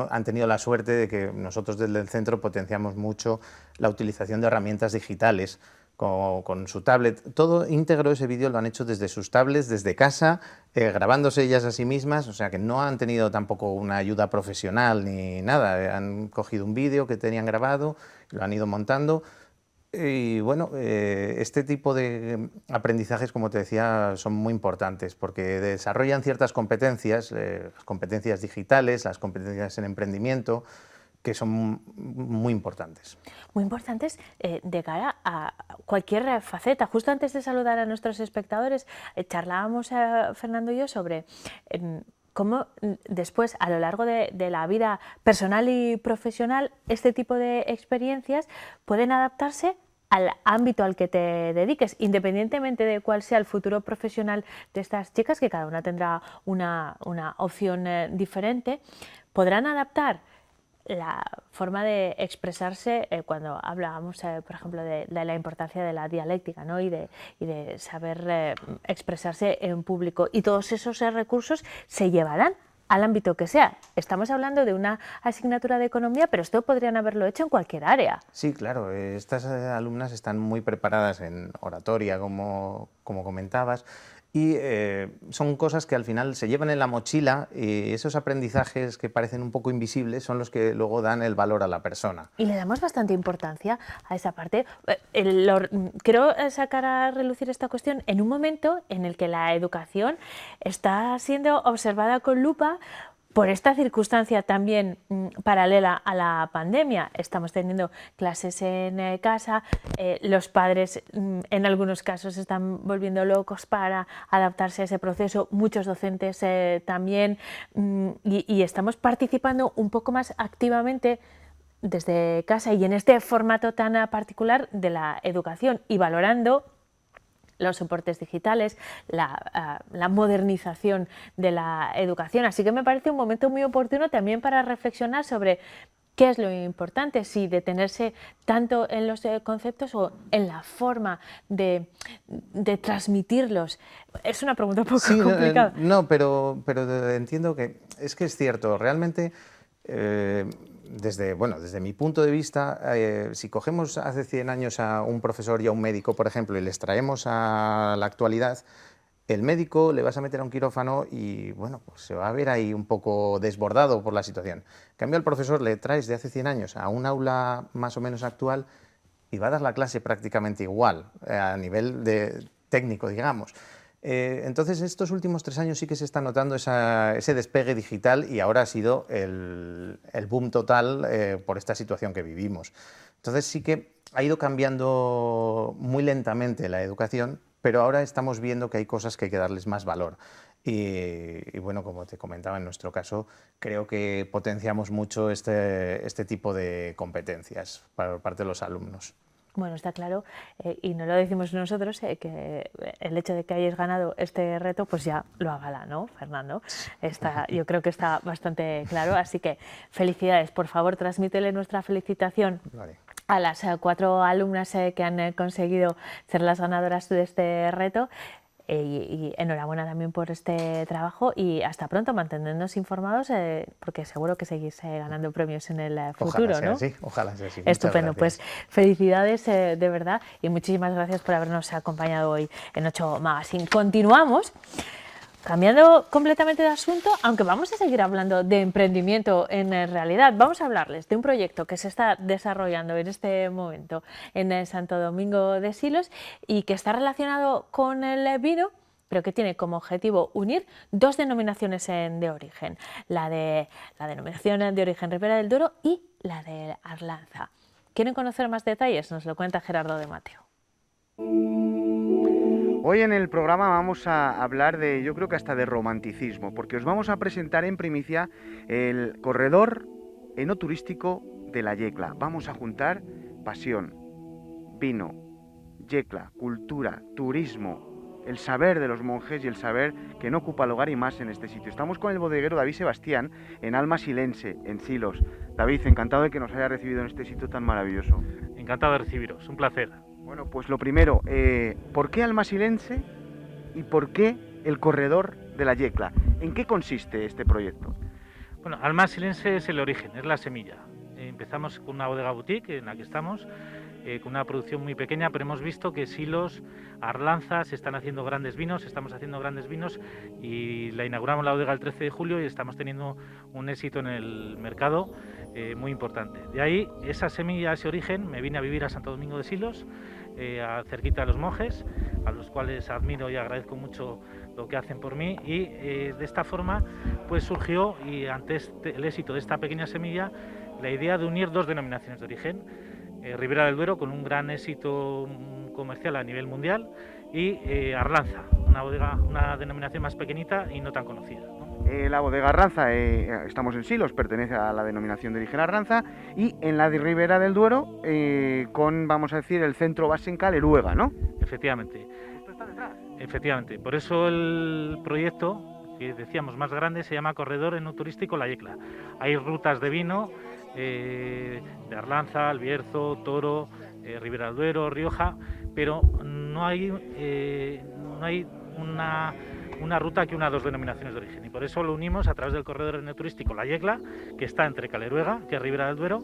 han tenido la suerte de que nosotros desde el centro potenciamos mucho la utilización de herramientas digitales, con su tablet. Todo íntegro ese vídeo lo han hecho desde sus tablets, desde casa, grabándose ellas a sí mismas, o sea que no han tenido tampoco una ayuda profesional ni nada. Han cogido un vídeo que tenían grabado, lo han ido montando. Y bueno, este tipo de aprendizajes, como te decía, son muy importantes porque desarrollan ciertas competencias, las competencias digitales, las competencias en emprendimiento, que son muy importantes. Muy importantes de cara a cualquier faceta. Justo antes de saludar a nuestros espectadores, charlábamos Fernando y yo sobre cómo después, a lo largo de la vida personal y profesional, este tipo de experiencias pueden adaptarse al ámbito al que te dediques, independientemente de cuál sea el futuro profesional de estas chicas, que cada una tendrá una opción diferente, podrán adaptar la forma de expresarse cuando hablábamos, por ejemplo, de la importancia de la dialéctica, ¿no? y de saber expresarse en público. Y todos esos recursos se llevarán al ámbito que sea. Estamos hablando de una asignatura de economía, pero esto podrían haberlo hecho en cualquier área. Sí, claro. Estas alumnas están muy preparadas en oratoria, como comentabas, y son cosas que al final se llevan en la mochila y esos aprendizajes que parecen un poco invisibles son los que luego dan el valor a la persona. Y le damos bastante importancia a esa parte. Quiero sacar a relucir esta cuestión en un momento en el que la educación está siendo observada con lupa por esta circunstancia también paralela a la pandemia. Estamos teniendo clases en casa, los padres en algunos casos están volviendo locos para adaptarse a ese proceso, muchos docentes también, y estamos participando un poco más activamente desde casa y en este formato tan particular de la educación y valorando los soportes digitales, la modernización de la educación. Así que me parece un momento muy oportuno también para reflexionar sobre qué es lo importante, si detenerse tanto en los conceptos o en la forma de transmitirlos. Es una pregunta un poco complicada. No, pero entiendo que es cierto, realmente desde mi punto de vista, si cogemos hace 100 años a un profesor y a un médico, por ejemplo, y les traemos a la actualidad, el médico le vas a meter a un quirófano y bueno, pues se va a ver ahí un poco desbordado por la situación. En cambio, al profesor le traes de hace 100 años a un aula más o menos actual y va a dar la clase prácticamente igual, a nivel técnico, digamos. Entonces, estos últimos 3 años sí que se está notando ese despegue digital y ahora ha sido el boom total por esta situación que vivimos. Entonces, sí que ha ido cambiando muy lentamente la educación, pero ahora estamos viendo que hay cosas que hay que darles más valor. Y bueno, como te comentaba, en nuestro caso, creo que potenciamos mucho este tipo de competencias por parte de los alumnos. Bueno, está claro, y no lo decimos nosotros, que el hecho de que hayáis ganado este reto, pues ya lo avala, ¿no, Fernando? Yo creo que está bastante claro, así que felicidades. Por favor, transmítele nuestra felicitación a las 4 alumnas que han conseguido ser las ganadoras de este reto. Y enhorabuena también por este trabajo y hasta pronto, manteniéndonos informados porque seguro que seguís ganando premios en el futuro, ojalá sea ¿no? Así, ojalá sea así. Estupendo, pues felicidades de verdad y muchísimas gracias por habernos acompañado hoy en 8 Magazine. Continuamos. Cambiando completamente de asunto, aunque vamos a seguir hablando de emprendimiento en realidad, vamos a hablarles de un proyecto que se está desarrollando en este momento en Santo Domingo de Silos y que está relacionado con el vino, pero que tiene como objetivo unir 2 denominaciones de origen, la denominación de origen Ribera del Duero y la de Arlanza. ¿Quieren conocer más detalles? Nos lo cuenta Gerardo de Mateo. Hoy en el programa vamos a hablar yo creo que hasta de romanticismo, porque os vamos a presentar en primicia el corredor enoturístico de la Yecla. Vamos a juntar pasión, vino, Yecla, cultura, turismo, el saber de los monjes y el saber que no ocupa lugar y más en este sitio. Estamos con el bodeguero David Sebastián en Alma Silense, en Silos. David, encantado de que nos haya recibido en este sitio tan maravilloso. Encantado de recibiros, un placer. Bueno, pues lo primero, ¿por qué Alma Silense y por qué el corredor de la Yecla? ¿En qué consiste este proyecto? Bueno, Alma Silense es el origen, es la semilla. Empezamos con una bodega boutique en la que estamos, con una producción muy pequeña, pero hemos visto que Silos, Arlanza, se están haciendo grandes vinos, estamos haciendo grandes vinos y la inauguramos la bodega el 13 de julio y estamos teniendo un éxito en el mercado muy importante. De ahí, esa semilla, ese origen, me vine a vivir a Santo Domingo de Silos, cerquita de los monjes, a los cuales admiro y agradezco mucho lo que hacen por mí y de esta forma pues surgió, y ante el éxito de esta pequeña semilla, la idea de unir 2 denominaciones de origen, Ribera del Duero, con un gran éxito comercial a nivel mundial, y Arlanza, una denominación más pequeñita y no tan conocida, ¿no? La bodega Arlanza, estamos en Silos, pertenece a la denominación de origen Arlanza, y en la de Ribera del Duero, con, vamos a decir, el centro base en Caleruega, ¿no? Efectivamente. ¿Esto está detrás? Efectivamente, por eso el proyecto, que decíamos más grande, se llama Corredor Enoturístico La Yecla. Hay rutas de vino de Arlanza, El Bierzo, Toro, Ribera del Duero, Rioja, pero no hay una ruta que una 2 denominaciones de origen, y por eso lo unimos a través del corredor enoturístico La Yecla, que está entre Caleruega, que es Ribera del Duero,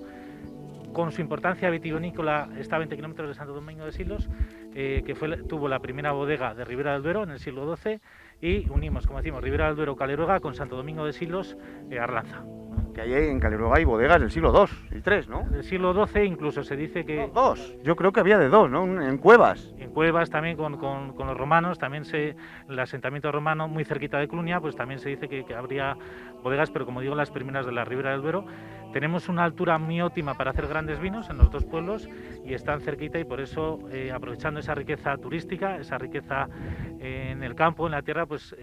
con su importancia vitivinícola, está a 20 kilómetros de Santo Domingo de Silos, que tuvo la primera bodega de Ribera del Duero en el siglo XII, y unimos, como decimos, Ribera del Duero, Caleruega con Santo Domingo de Silos, Arlanza. Que hay en Caleruega hay bodegas del siglo II y III, ¿no? Del siglo XII incluso se dice que... Dos. Yo creo que había de dos, ¿no? En cuevas. En cuevas también con los romanos, también el asentamiento romano muy cerquita de Clunia, pues también se dice que habría bodegas, pero como digo, las primeras de la Ribera del Duero. Tenemos una altura muy óptima para hacer grandes vinos en los dos pueblos y están cerquita, y por eso, aprovechando esa riqueza turística, esa riqueza en el campo, en la tierra, pues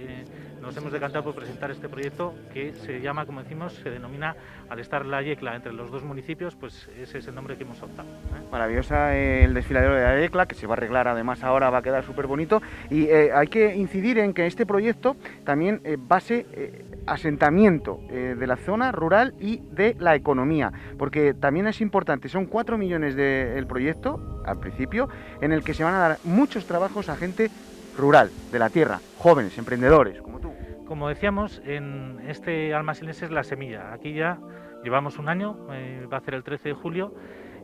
nos hemos decantado por presentar este proyecto que se llama, como decimos, se denomina, al estar la Yecla entre los dos municipios, pues ese es el nombre que hemos optado. Maravillosa el desfiladero de la Yecla, que se va a arreglar además ahora, va a quedar súper bonito, y hay que incidir en que este proyecto también base asentamiento de la zona rural y de la economía, porque también es importante, son 4 millones del proyecto al principio, en el que se van a dar muchos trabajos a gente rural, de la tierra, jóvenes, emprendedores, como tú. Como decíamos, en este Almasinense es la semilla. Aquí ya llevamos un año, va a ser el 13 de julio,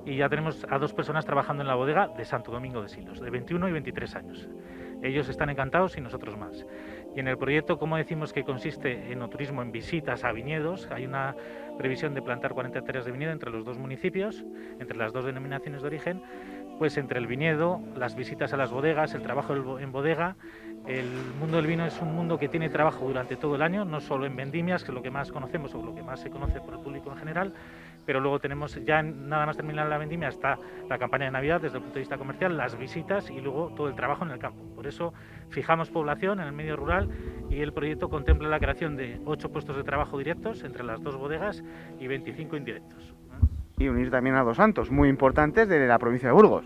y ya tenemos a 2 personas trabajando en la bodega de Santo Domingo de Silos, de 21 y 23 años. Ellos están encantados y nosotros más. Y en el proyecto, como decimos, que consiste en turismo, en visitas a viñedos, hay una previsión de plantar 40 hectáreas de viñedo entre los dos municipios, entre las dos denominaciones de origen, pues entre el viñedo, las visitas a las bodegas, el trabajo en bodega. El mundo del vino es un mundo que tiene trabajo durante todo el año, no solo en vendimias, que es lo que más conocemos o lo que más se conoce por el público en general, pero luego tenemos, ya nada más terminar la vendimia, está la campaña de Navidad desde el punto de vista comercial, las visitas y luego todo el trabajo en el campo. Por eso fijamos población en el medio rural y el proyecto contempla la creación de 8 puestos de trabajo directos entre las 2 bodegas y 25 indirectos. Y unir también a 2 santos muy importantes de la provincia de Burgos.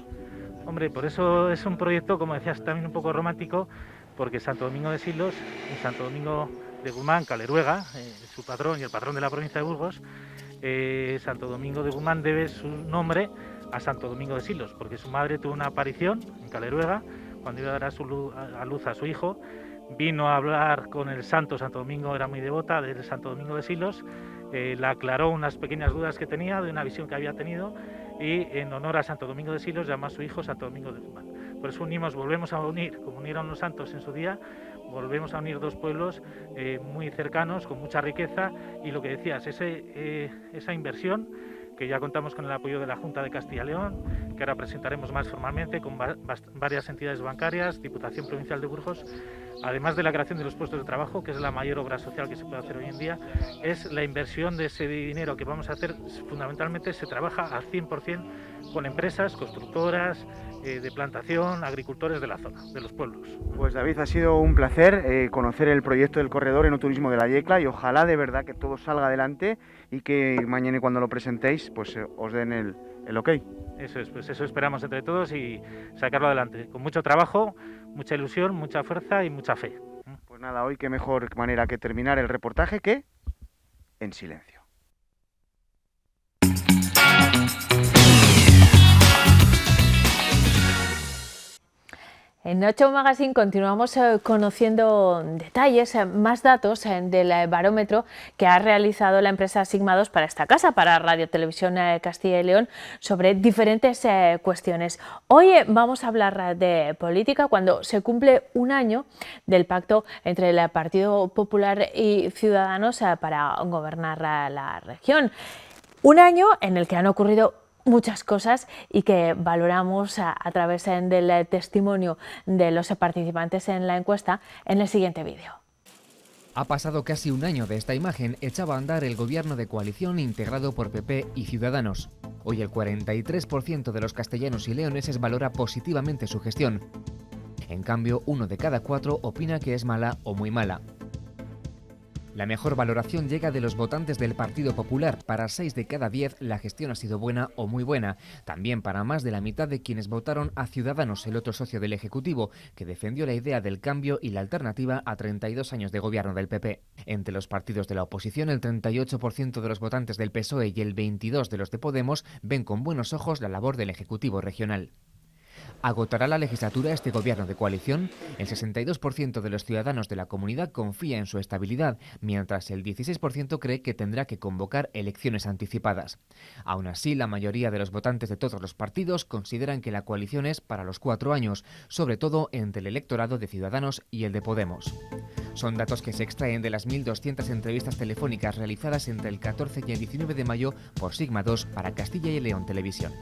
Hombre, por eso es un proyecto, como decías, también un poco romántico, porque Santo Domingo de Silos y Santo Domingo de Guzmán, Caleruega, su patrón y el patrón de la provincia de Burgos, Santo Domingo de Guzmán debe su nombre a Santo Domingo de Silos, porque su madre tuvo una aparición en Caleruega cuando iba a dar a luz a su hijo. Vino a hablar con el santo, Santo Domingo era muy devota del Santo Domingo de Silos, le aclaró unas pequeñas dudas que tenía de una visión que había tenido, y en honor a Santo Domingo de Silos llamó a su hijo Santo Domingo de Guzmán. Por eso volvemos a unir, como unieron los santos en su día, volvemos a unir 2 pueblos muy cercanos, con mucha riqueza, y lo que decías, esa inversión, que ya contamos con el apoyo de la Junta de Castilla y León, que ahora presentaremos más formalmente, con varias entidades bancarias, Diputación Provincial de Burgos, además de la creación de los puestos de trabajo, que es la mayor obra social que se puede hacer hoy en día, es la inversión de ese dinero que vamos a hacer. Fundamentalmente se trabaja al 100% con empresas, constructoras, de plantación, agricultores de la zona, de los pueblos. Pues David, ha sido un placer conocer el proyecto del corredor enoturismo de la Yecla, y ojalá de verdad que todo salga adelante y que mañana, cuando lo presentéis, pues os den el ok. Eso es, pues eso esperamos entre todos y sacarlo adelante, con mucho trabajo, mucha ilusión, mucha fuerza y mucha fe. Pues nada, hoy qué mejor manera que terminar el reportaje que en silencio. En Ocho Magazine continuamos conociendo detalles, más datos del barómetro que ha realizado la empresa Sigma 2 para esta casa, para Radio Televisión Castilla y León, sobre diferentes cuestiones. Hoy vamos a hablar de política cuando se cumple un año del pacto entre el Partido Popular y Ciudadanos para gobernar la región. Un año en el que han ocurrido muchas cosas y que valoramos a través del testimonio de los participantes en la encuesta en el siguiente vídeo. Ha pasado casi un año de esta imagen echaba a andar el gobierno de coalición integrado por PP y Ciudadanos. Hoy el 43% de los castellanos y leoneses valora positivamente su gestión. En cambio, 1 de cada 4 opina que es mala o muy mala. La mejor valoración llega de los votantes del Partido Popular. Para 6 de cada 10 la gestión ha sido buena o muy buena. También para más de la mitad de quienes votaron a Ciudadanos, el otro socio del Ejecutivo, que defendió la idea del cambio y la alternativa a 32 años de gobierno del PP. Entre los partidos de la oposición, el 38% de los votantes del PSOE y el 22% de los de Podemos ven con buenos ojos la labor del Ejecutivo regional. ¿Agotará la legislatura este gobierno de coalición? El 62% de los ciudadanos de la comunidad confía en su estabilidad, mientras el 16% cree que tendrá que convocar elecciones anticipadas. Aún así, la mayoría de los votantes de todos los partidos consideran que la coalición es para los 4 años, sobre todo entre el electorado de Ciudadanos y el de Podemos. Son datos que se extraen de las 1.200 entrevistas telefónicas realizadas entre el 14 y el 19 de mayo por Sigma 2 para Castilla y León Televisión.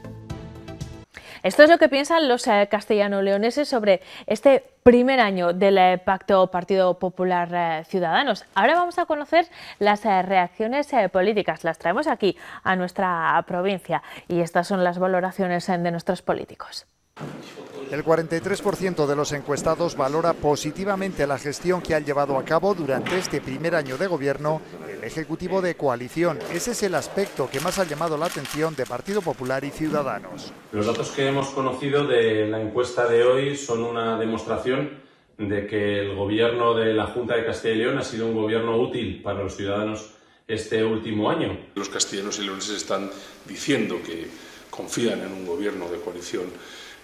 Esto es lo que piensan los castellano-leoneses sobre este primer año del Pacto Partido Popular Ciudadanos. Ahora vamos a conocer las reacciones políticas. Las traemos aquí a nuestra provincia y estas son las valoraciones de nuestros políticos. El 43% de los encuestados valora positivamente la gestión que han llevado a cabo durante este primer año de gobierno el Ejecutivo de coalición. Ese es el aspecto que más ha llamado la atención de Partido Popular y Ciudadanos. Los datos que hemos conocido de la encuesta de hoy son una demostración de que el gobierno de la Junta de Castilla y León ha sido un gobierno útil para los ciudadanos este último año. Los castellanos y leoneses están diciendo que confían en un gobierno de coalición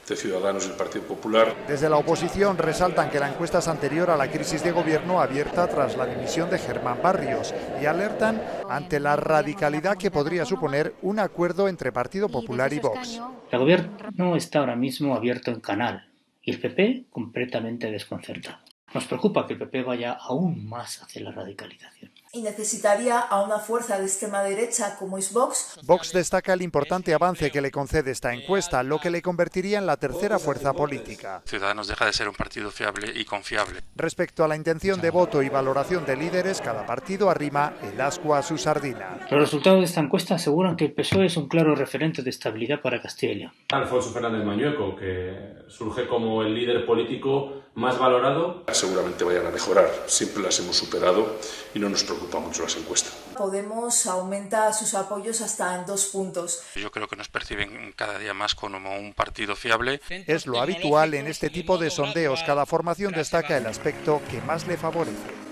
de Ciudadanos y el Partido Popular. Desde la oposición resaltan que la encuesta es anterior a la crisis de gobierno abierta tras la dimisión de Germán Barrios y alertan ante la radicalidad que podría suponer un acuerdo entre Partido Popular y Vox. El gobierno está ahora mismo abierto en canal y el PP completamente desconcertado. Nos preocupa que el PP vaya aún más hacia la radicalización. Y necesitaría a una fuerza de extrema derecha como es Vox. Vox destaca el importante avance que le concede esta encuesta, lo que le convertiría en la tercera fuerza política. Ciudadanos deja de ser un partido fiable y confiable. Respecto a la intención de voto y valoración de líderes, cada partido arrima el ascua a su sardina. Los resultados de esta encuesta aseguran que el PSOE es un claro referente de estabilidad para Castilla y León. Alfonso Fernández Mañueco, que surge como el líder político más valorado. Seguramente vayan a mejorar, siempre las hemos superado y no nos preocupa mucho las encuestas. Podemos aumenta sus apoyos hasta en 2 puntos. Yo creo que nos perciben cada día más como un partido fiable. Es lo habitual en este tipo de sondeos. Cada formación destaca el aspecto que más le favorece.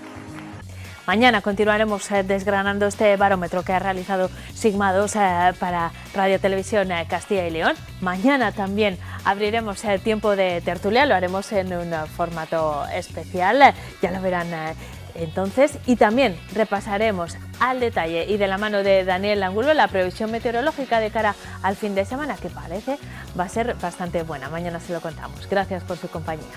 Mañana continuaremos desgranando este barómetro que ha realizado Sigma 2 para Radio Televisión Castilla y León. Mañana también abriremos tiempo de tertulia, lo haremos en un formato especial, ya lo verán entonces. Y también repasaremos al detalle y de la mano de Daniel Angulo la previsión meteorológica de cara al fin de semana, que parece va a ser bastante buena. Mañana se lo contamos. Gracias por su compañía.